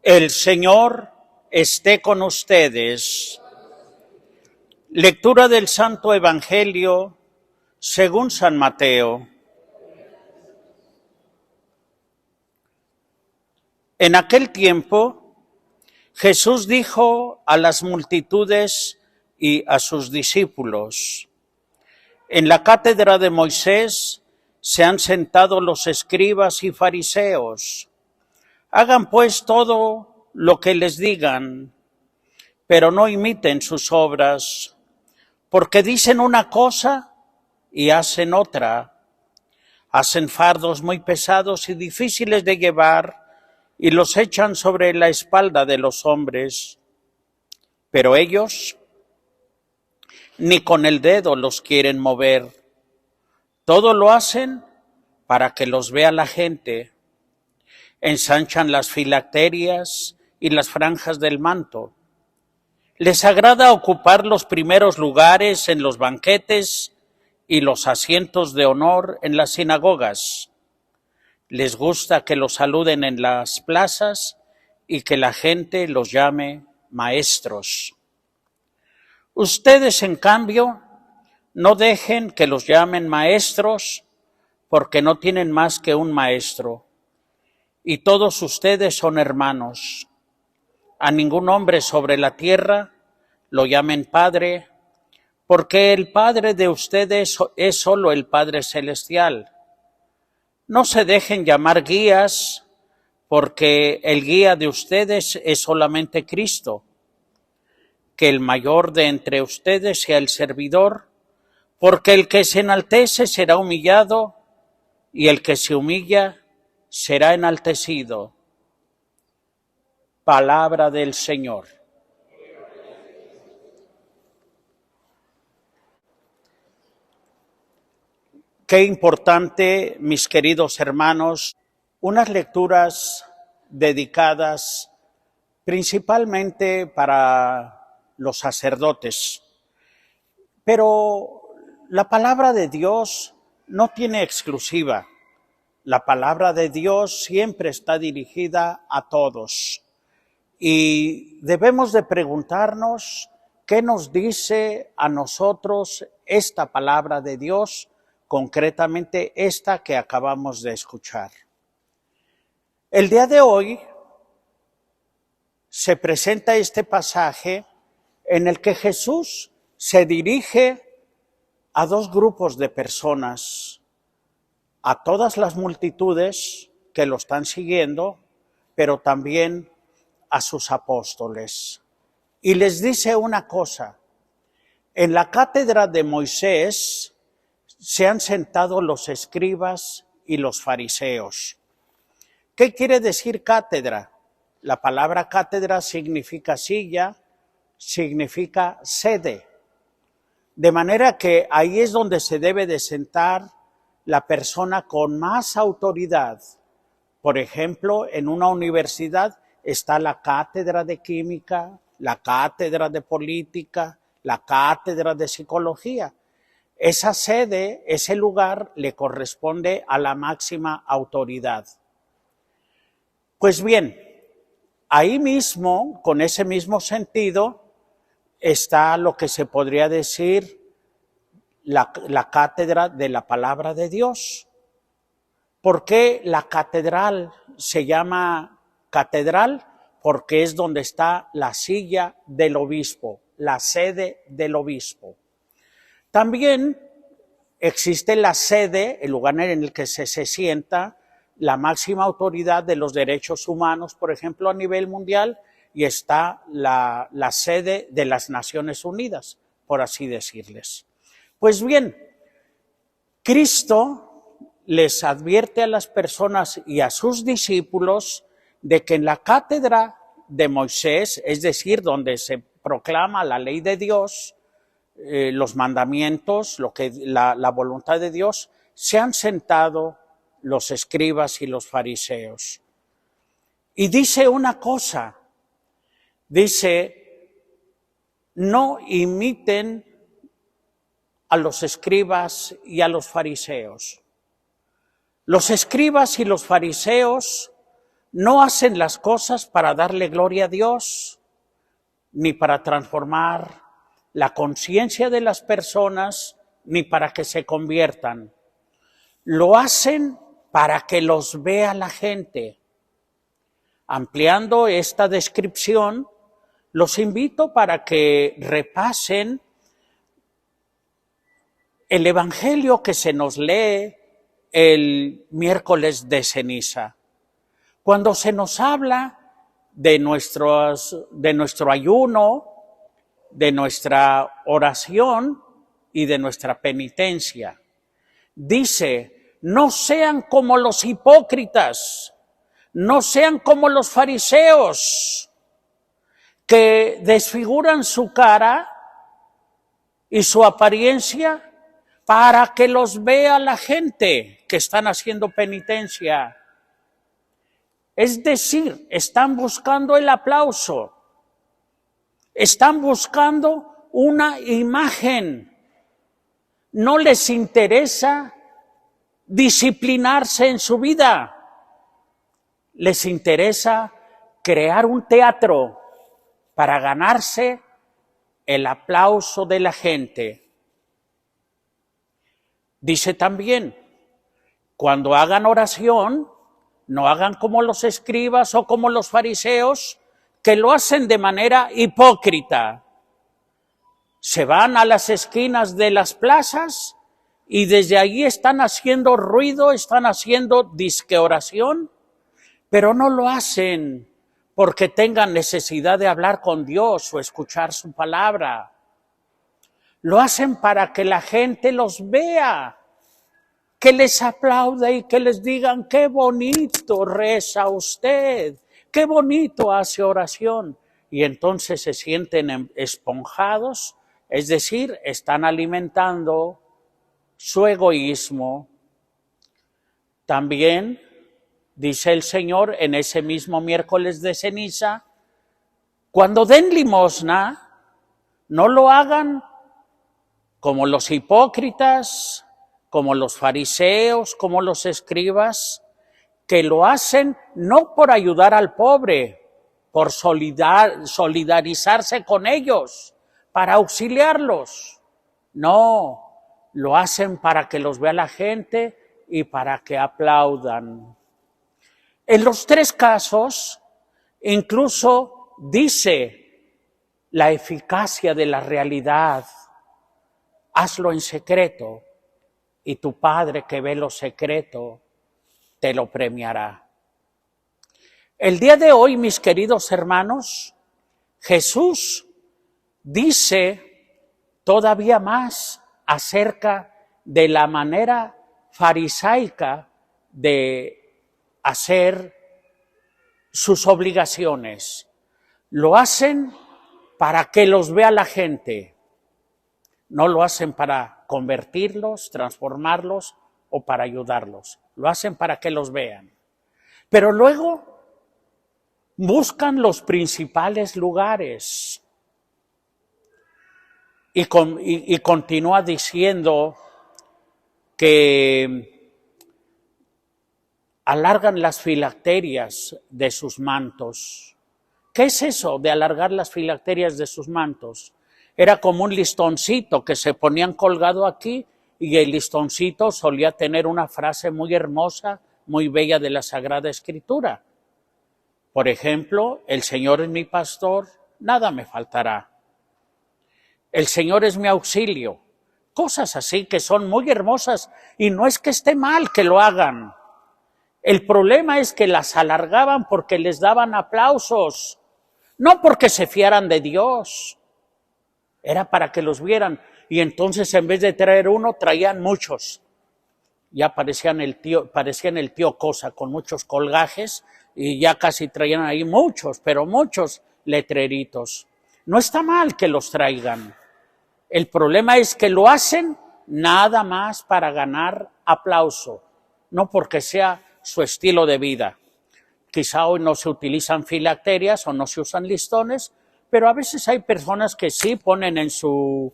El Señor esté con ustedes. Lectura del Santo Evangelio según San Mateo. En aquel tiempo, Jesús dijo a las multitudes y a sus discípulos: en la cátedra de Moisés se han sentado los escribas y fariseos. Hagan pues todo lo que les digan, pero no imiten sus obras, porque dicen una cosa y hacen otra. Hacen fardos muy pesados y difíciles de llevar y los echan sobre la espalda de los hombres, pero ellos ni con el dedo los quieren mover. Todo lo hacen para que los vea la gente. Ensanchan las filacterias y las franjas del manto. Les agrada ocupar los primeros lugares en los banquetes y los asientos de honor en las sinagogas. Les gusta que los saluden en las plazas y que la gente los llame maestros. Ustedes, en cambio, no dejen que los llamen maestros, porque no tienen más que un maestro, y todos ustedes son hermanos. A ningún hombre sobre la tierra lo llamen Padre, porque el Padre de ustedes es solo el Padre Celestial. No se dejen llamar guías, porque el guía de ustedes es solamente Cristo. Que el mayor de entre ustedes sea el servidor, porque el que se enaltece será humillado, y el que se humilla será enaltecido. Palabra del Señor. Qué importante, mis queridos hermanos, unas lecturas dedicadas principalmente para los sacerdotes. Pero la palabra de Dios no tiene exclusiva. La palabra de Dios siempre está dirigida a todos. Y debemos de preguntarnos qué nos dice a nosotros esta palabra de Dios, concretamente esta que acabamos de escuchar. El día de hoy se presenta este pasaje en el que Jesús se dirige a dos grupos de personas, a todas las multitudes que lo están siguiendo, pero también a sus apóstoles. Y les dice una cosa: en la cátedra de Moisés se han sentado los escribas y los fariseos. ¿Qué quiere decir cátedra? La palabra cátedra significa silla, significa sede. De manera que ahí es donde se debe de sentar la persona con más autoridad. Por ejemplo, en una universidad está la cátedra de química, la cátedra de política, la cátedra de psicología. Esa sede, ese lugar, le corresponde a la máxima autoridad. Pues bien, ahí mismo, con ese mismo sentido, está lo que se podría decir la cátedra de la palabra de Dios. ¿Por qué la catedral se llama catedral? Porque es donde está la silla del obispo, la sede del obispo. También existe la sede, el lugar en el que se sienta la máxima autoridad de los derechos humanos, por ejemplo, a nivel mundial, y está la sede de las Naciones Unidas, por así decirles. Pues bien, Cristo les advierte a las personas y a sus discípulos de que en la cátedra de Moisés, es decir, donde se proclama la ley de Dios, los mandamientos, la voluntad de Dios, se han sentado los escribas y los fariseos. Y dice una cosa, dice: no imiten a los escribas y a los fariseos. Los escribas y los fariseos no hacen las cosas para darle gloria a Dios, ni para transformar la conciencia de las personas, ni para que se conviertan. Lo hacen para que los vea la gente. Ampliando esta descripción, los invito para que repasen el Evangelio que se nos lee el miércoles de ceniza, cuando se nos habla de nuestro ayuno, de nuestra oración y de nuestra penitencia. Dice, no sean como los hipócritas, no sean como los fariseos, que desfiguran su cara y su apariencia para que los vea la gente que están haciendo penitencia. Es decir, están buscando el aplauso, están buscando una imagen. No les interesa disciplinarse en su vida, les interesa crear un teatro para ganarse el aplauso de la gente. Dice también, cuando hagan oración, no hagan como los escribas o como los fariseos, que lo hacen de manera hipócrita. Se van a las esquinas de las plazas y desde allí están haciendo ruido, están haciendo disque oración, pero no lo hacen porque tengan necesidad de hablar con Dios o escuchar su palabra. Lo hacen para que la gente los vea, que les aplaude y que les digan, qué bonito reza usted, qué bonito hace oración. Y entonces se sienten esponjados, es decir, están alimentando su egoísmo. También dice el Señor en ese mismo miércoles de ceniza, cuando den limosna, no lo hagan como los hipócritas, como los fariseos, como los escribas, que lo hacen no por ayudar al pobre, por solidarizarse con ellos, para auxiliarlos. No, lo hacen para que los vea la gente y para que aplaudan. En los tres casos, incluso dice la eficacia de la realidad. Hazlo en secreto y tu Padre que ve lo secreto te lo premiará. El día de hoy, mis queridos hermanos, Jesús dice todavía más acerca de la manera farisaica de hacer sus obligaciones. Lo hacen para que los vea la gente. No lo hacen para convertirlos, transformarlos o para ayudarlos. Lo hacen para que los vean. Pero luego buscan los principales lugares. Y continúa diciendo que alargan las filacterias de sus mantos. ¿Qué es eso de alargar las filacterias de sus mantos? Era como un listoncito que se ponían colgado aquí y el listoncito solía tener una frase muy hermosa, muy bella de la Sagrada Escritura. Por ejemplo, el Señor es mi pastor, nada me faltará. El Señor es mi auxilio. Cosas así que son muy hermosas y no es que esté mal que lo hagan. El problema es que las alargaban porque les daban aplausos, no porque se fiaran de Dios. Era para que los vieran y entonces en vez de traer uno, traían muchos. Ya parecían el tío Cosa con muchos colgajes y ya casi traían ahí muchos, pero muchos letreritos. No está mal que los traigan. El problema es que lo hacen nada más para ganar aplauso, no porque sea su estilo de vida. Quizá hoy no se utilizan filacterias o no se usan listones, pero a veces hay personas que sí ponen en su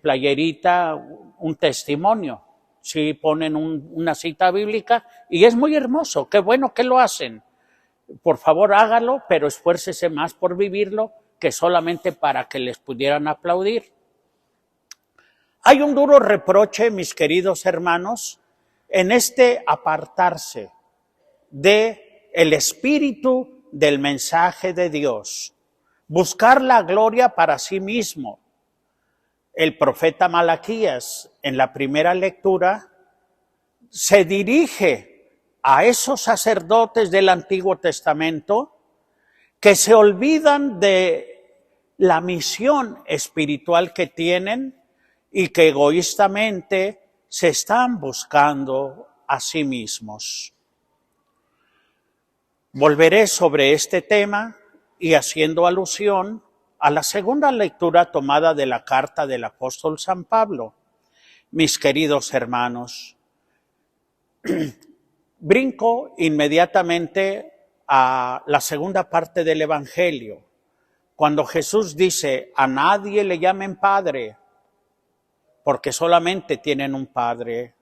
playerita un testimonio, sí ponen una cita bíblica y es muy hermoso, qué bueno que lo hacen. por favor hágalo, pero esfuércese más por vivirlo que solamente para que les pudieran aplaudir. Hay un duro reproche, mis queridos hermanos, en este apartarse de el espíritu del mensaje de Dios, buscar la gloria para sí mismo. El profeta Malaquías, en la primera lectura, se dirige a esos sacerdotes del Antiguo Testamento que se olvidan de la misión espiritual que tienen y que egoístamente se están buscando a sí mismos. Volveré sobre este tema y haciendo alusión a la segunda lectura tomada de la carta del apóstol San Pablo. Mis queridos hermanos, brinco inmediatamente a la segunda parte del Evangelio, cuando Jesús dice: a nadie le llamen Padre, porque solamente tienen un Padre.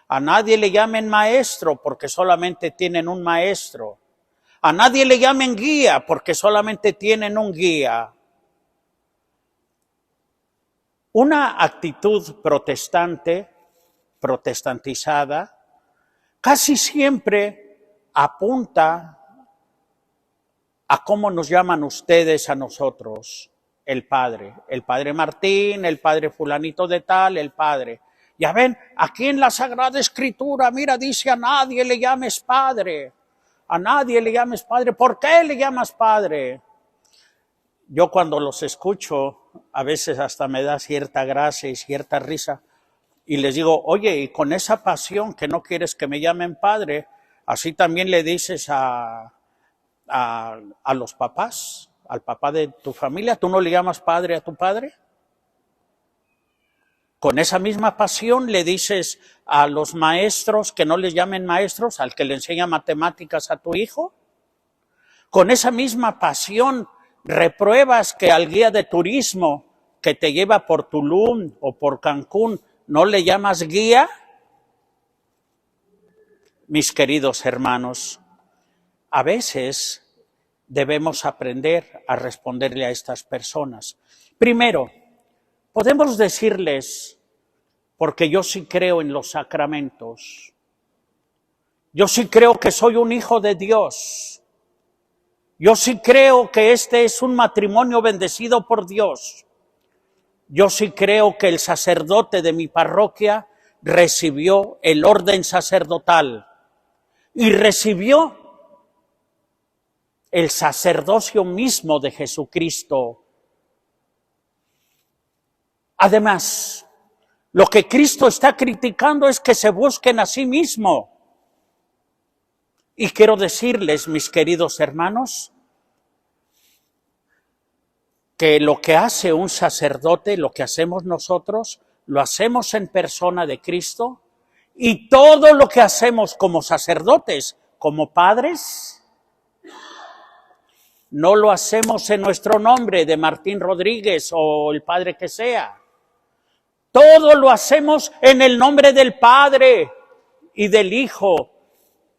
A nadie le llamen Maestro, porque solamente tienen un Maestro. A nadie le llamen Guía, porque solamente tienen un Guía. Una actitud protestantizada, casi siempre apunta a cómo nos llaman ustedes a nosotros, el Padre Martín, el Padre fulanito de tal, el Padre. Ya ven, aquí en la Sagrada Escritura, mira, dice: a nadie le llames Padre, a nadie le llames Padre. ¿Por qué le llamas Padre? Yo cuando los escucho, a veces hasta me da cierta gracia y cierta risa, y les digo: oye, y con esa pasión que no quieres que me llamen Padre, así también le dices a los papás, al papá de tu familia, ¿tú no le llamas Padre a tu padre? Con esa misma pasión le dices a los maestros que no les llamen maestros al que le enseña matemáticas a tu hijo. Con esa misma pasión repruebas que al guía de turismo que te lleva por Tulum o por Cancún no le llamas guía. Mis queridos hermanos, a veces debemos aprender a responderle a estas personas. Primero, podemos decirles: porque yo sí creo en los sacramentos, yo sí creo que soy un hijo de Dios, yo sí creo que este es un matrimonio bendecido por Dios, yo sí creo que el sacerdote de mi parroquia recibió el orden sacerdotal y recibió el sacerdocio mismo de Jesucristo. Además, lo que Cristo está criticando es que se busquen a sí mismo. Y quiero decirles, mis queridos hermanos, que lo que hace un sacerdote, lo que hacemos nosotros, lo hacemos en persona de Cristo, y todo lo que hacemos como sacerdotes, como padres, no lo hacemos en nuestro nombre de Martín Rodríguez o el padre que sea. Todo lo hacemos en el nombre del Padre y del Hijo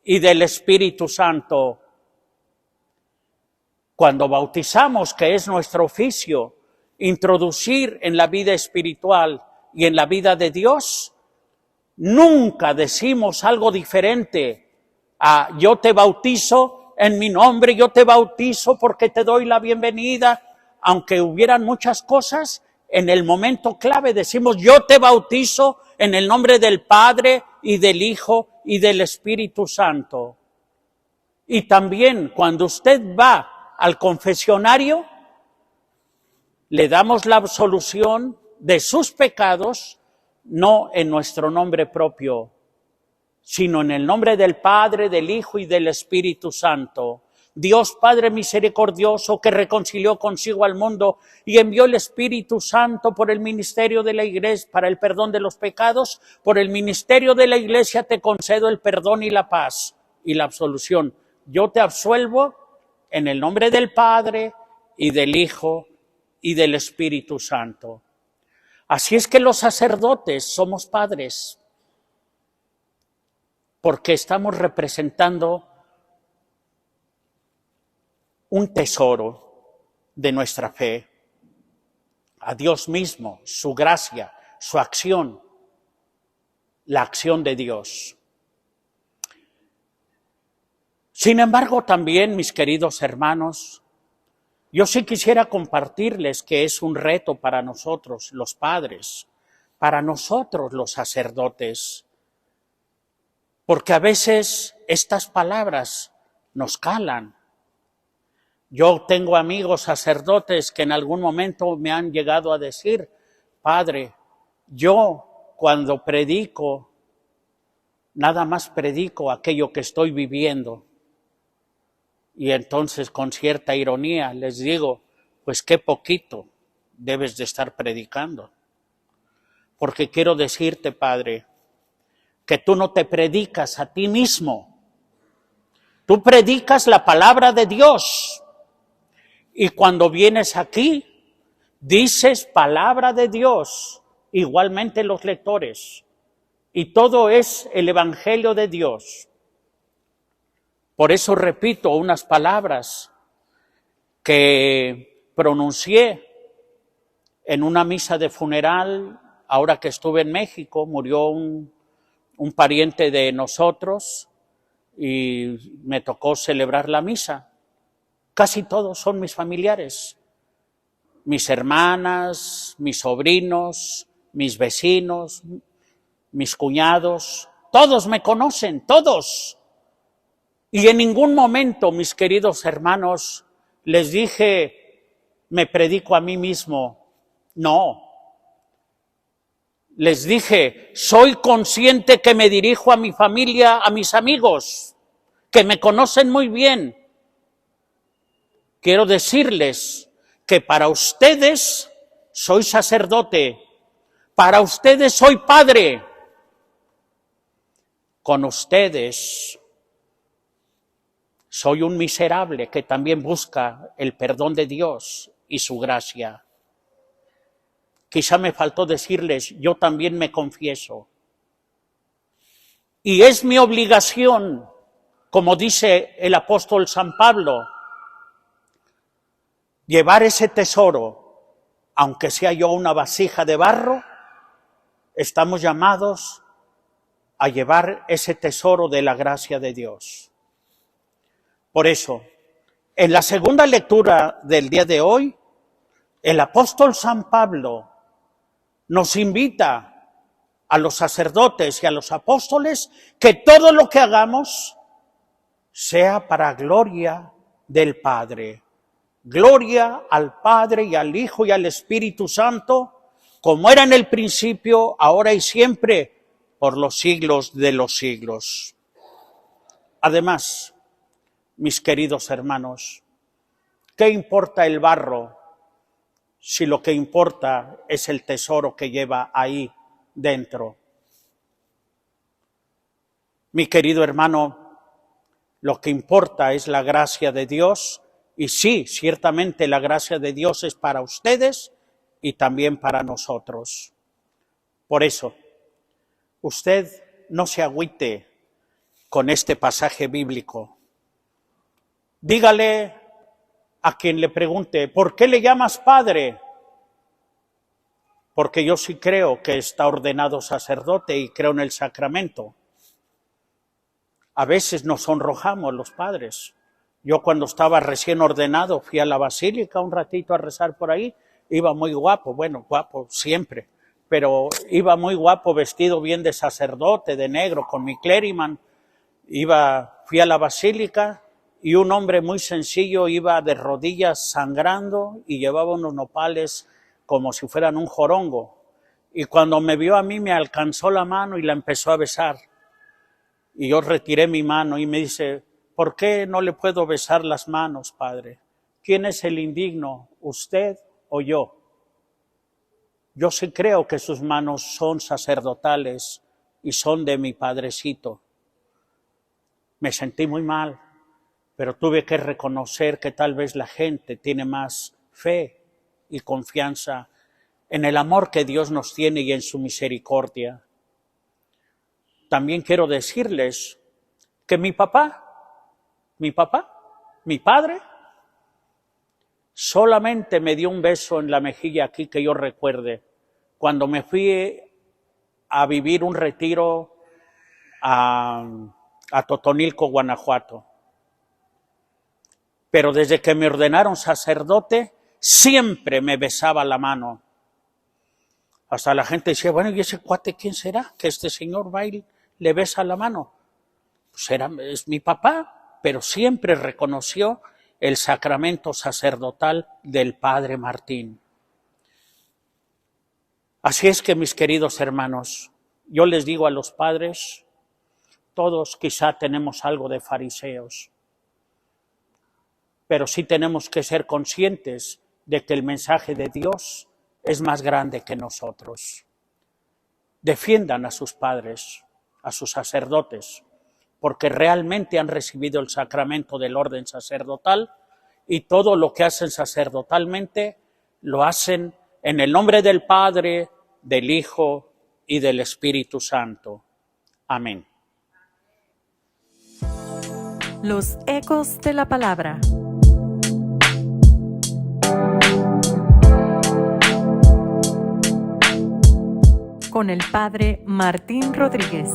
y del Espíritu Santo. Cuando bautizamos, que es nuestro oficio, introducir en la vida espiritual y en la vida de Dios, nunca decimos algo diferente a: yo te bautizo en mi nombre, yo te bautizo porque te doy la bienvenida. Aunque hubieran muchas cosas, en el momento clave decimos: yo te bautizo en el nombre del Padre y del Hijo y del Espíritu Santo. Y también cuando usted va al confesionario, le damos la absolución de sus pecados, no en nuestro nombre propio, sino en el nombre del Padre, del Hijo y del Espíritu Santo. Dios Padre misericordioso, que reconcilió consigo al mundo y envió el Espíritu Santo por el ministerio de la Iglesia para el perdón de los pecados, por el ministerio de la Iglesia te concedo el perdón y la paz y la absolución. Yo te absuelvo en el nombre del Padre y del Hijo y del Espíritu Santo. Así es que los sacerdotes somos padres, porque estamos representando un tesoro de nuestra fe, a Dios mismo, su gracia, su acción, la acción de Dios. Sin embargo, también, mis queridos hermanos, yo sí quisiera compartirles que es un reto para nosotros, los padres, para nosotros, los sacerdotes, porque a veces estas palabras nos calan. Yo tengo amigos sacerdotes que en algún momento me han llegado a decir, Padre, yo cuando predico, nada más predico aquello que estoy viviendo. Y entonces con cierta ironía les digo, pues qué poquito debes de estar predicando. Porque quiero decirte, Padre, que tú no te predicas a ti mismo. Tú predicas la palabra de Dios. Y cuando vienes aquí, dices palabra de Dios, igualmente los lectores. Y todo es el Evangelio de Dios. Por eso repito unas palabras que pronuncié en una misa de funeral. Ahora que estuve en México, murió un pariente de nosotros y me tocó celebrar la misa. Casi todos son mis familiares, mis hermanas, mis sobrinos, mis vecinos, mis cuñados, todos me conocen, todos. Y en ningún momento, mis queridos hermanos, les dije, me predico a mí mismo. No. Les dije, soy consciente que me dirijo a mi familia, a mis amigos, que me conocen muy bien. Quiero decirles que para ustedes soy sacerdote, para ustedes soy padre, con ustedes soy un miserable que también busca el perdón de Dios y su gracia. Quizá me faltó decirles, yo también me confieso. Y es mi obligación, como dice el apóstol San Pablo, llevar ese tesoro, aunque sea yo una vasija de barro, estamos llamados a llevar ese tesoro de la gracia de Dios. Por eso, en la segunda lectura del día de hoy, el apóstol San Pablo nos invita a los sacerdotes y a los apóstoles que todo lo que hagamos sea para gloria del Padre. Gloria al Padre y al Hijo y al Espíritu Santo, como era en el principio, ahora y siempre, por los siglos de los siglos. Además, mis queridos hermanos, ¿qué importa el barro si lo que importa es el tesoro que lleva ahí dentro? Mi querido hermano, lo que importa es la gracia de Dios. Y sí, ciertamente la gracia de Dios es para ustedes y también para nosotros. Por eso, usted no se agüite con este pasaje bíblico. Dígale a quien le pregunte, ¿por qué le llamas padre? Porque yo sí creo que está ordenado sacerdote y creo en el sacramento. A veces nos sonrojamos los padres. Yo cuando estaba recién ordenado fui a la basílica un ratito a rezar por ahí, iba muy guapo, bueno, guapo siempre, pero iba muy guapo vestido bien de sacerdote, de negro, con mi clériman. Fui a la basílica y un hombre muy sencillo iba de rodillas sangrando y llevaba unos nopales como si fueran un jorongo. Y cuando me vio a mí me alcanzó la mano y la empezó a besar. Y yo retiré mi mano y me dice, ¿por qué no le puedo besar las manos, padre? ¿Quién es el indigno, usted o yo? Yo sí creo que sus manos son sacerdotales y son de mi padrecito. Me sentí muy mal, pero tuve que reconocer que tal vez la gente tiene más fe y confianza en el amor que Dios nos tiene y en su misericordia. También quiero decirles que mi padre, solamente me dio un beso en la mejilla aquí que yo recuerde, cuando me fui a vivir un retiro a Totonilco, Guanajuato. Pero desde que me ordenaron sacerdote, siempre me besaba la mano. Hasta la gente decía, bueno, ¿y ese cuate quién será? Que este señor va y le besa la mano. Pues es mi papá, pero siempre reconoció el sacramento sacerdotal del Padre Martín. Así es que, mis queridos hermanos, yo les digo a los padres, todos quizá tenemos algo de fariseos, pero sí tenemos que ser conscientes de que el mensaje de Dios es más grande que nosotros. Defiendan a sus padres, a sus sacerdotes, porque realmente han recibido el sacramento del orden sacerdotal y todo lo que hacen sacerdotalmente lo hacen en el nombre del Padre, del Hijo y del Espíritu Santo. Amén. Los ecos de la palabra. Con el Padre Martín Rodríguez.